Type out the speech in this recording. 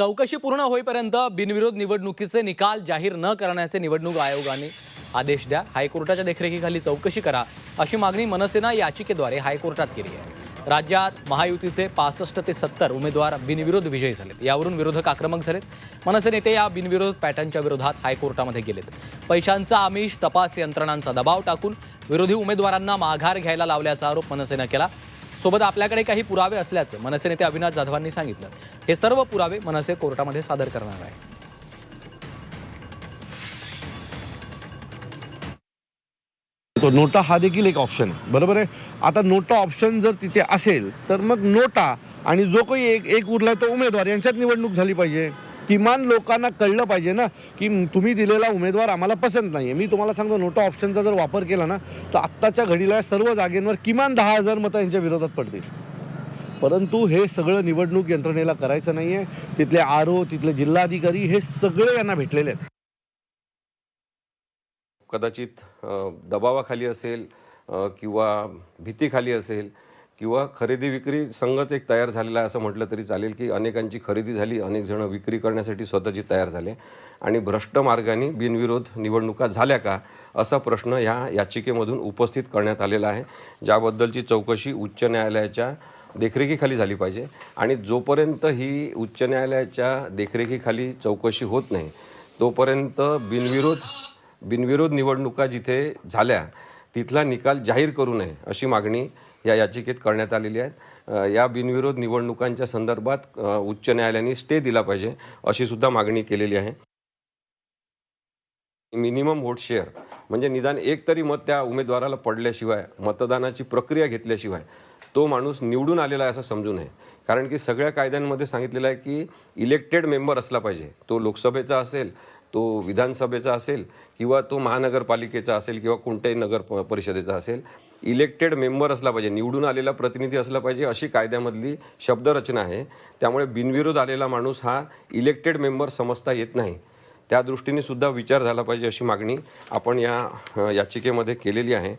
चौकशी पूर्ण होईपर्यंत बिनविरोध निवडणुकीचे निकाल जाहीर न करण्याचे निवडणूक आयोगाने आदेश द्या। हायकोर्टाच्या देखरेखीखाली चौकशी करा अशी मागणी मनसेनं याचिकेद्वारे हायकोर्टात केली आहे। राज्यात महायुतीचे 65 ते 70 उमेदवार बिनविरोध विजयी झालेत। यावरून विरोधक आक्रमक झालेत। मनसे नेते या बिनविरोध पॅटर्नच्या विरोधात हायकोर्टामध्ये गेलेत। पैशांचा आमिष, तपास यंत्रणांचा दबाव टाकून विरोधी उमेदवारांना माघार घ्यायला लावल्याचा आरोप मनसेनं केला। सोबत आपल्याकडे काही पुरावे असल्याचं मनसे नेते अविनाश जाधवांनी सांगितलं। हे सर्व पुरावे मनसे कोर्टामध्ये सादर करणार आहे। तो नोटा हा देखील एक ऑप्शन आहे, बरोबर आहे। आता नोटा ऑप्शन जर तिथे असेल तर मग नोटा आणि जो काही एक उरला तो उमेदवार यांच्यात निवडणूक झाली पाहिजे। किमान लोकांना कळलं पाहिजे ना की तुम्ही दिलेला उमेदवार आम्हाला पसंत नाहीये। मी तुम्हाला सांगतो, नोटा ऑप्शनचा जर वापर केला ना तर आत्ताच्या घडीला सर्व जागेंवर किमान 10,000 मतं यांच्या विरोधात पडतील। परंतु हे सगळं निवडणूक यंत्रणेला करायचं नाहीये। तिथले आरओ, तिथले जिल्हाधिकारी हे सगळे यांना भेटलेले आहेत। कदाचित दबावाखाली असेल किंवा भीतीखाली असेल किंवा खरेदी विक्री संघच एक तयार झालेला आहे असं म्हटलं तरी चालेल की अनेकांची खरेदी झाली, अनेक जण विक्री करण्यासाठी स्वतःची तयार झाले आणि भ्रष्ट मार्गाने बिनविरोध निवडणुका झाल्या का असा प्रश्न ह्या याचिकेमधून उपस्थित करण्यात आलेला आहे, ज्याबद्दलची चौकशी उच्च न्यायालयाच्या देखरेखीखाली झाली पाहिजे। आणि जोपर्यंत ही उच्च न्यायालयाच्या देखरेखीखाली चौकशी होत नाही तोपर्यंत बिनविरोध निवडणुका जिथे झाल्या तिथला निकाल जाहीर करू नये अशी मागणी या याचिकेत करण्यात आलेली आहे। या बिनविरोध निवडणुकांच्या संदर्भात उच्च न्यायालयाने स्टे दिला पाहिजे अशी सुद्धा मागणी केलेली आहे। मिनिमम वोट शेअर म्हणजे निदान एक तरी मत त्या उमेदवाराला पडल्याशिवाय, मतदानाची प्रक्रिया घेतल्याशिवाय तो माणूस निवडून आलेला आहे असं समजू नये। कारण की सगळ्या कायद्यांमध्ये सांगितलेलं आहे की इलेक्टेड मेंबर असला पाहिजे। तो लोकसभेचा असेल, तो विधानसभेचा असेल किंवा तो महानगरपालिकेचा असेल किंवा कोणत्याही नगर परिषदेचा असेल, इलेक्टेड मेंबर असला पाहिजे, निवडून आलेला प्रतिनिधी असला पाहिजे अशी कायद्यामधली शब्दरचना आहे। त्यामुळे बिनविरोध आलेला माणूस हा इलेक्टेड मेंबर समजता येत नाही। त्या दृष्टीने सुद्धा विचार झाला पाहिजे अशी मागणी आपण या याचिकेमध्ये केलेली आहे।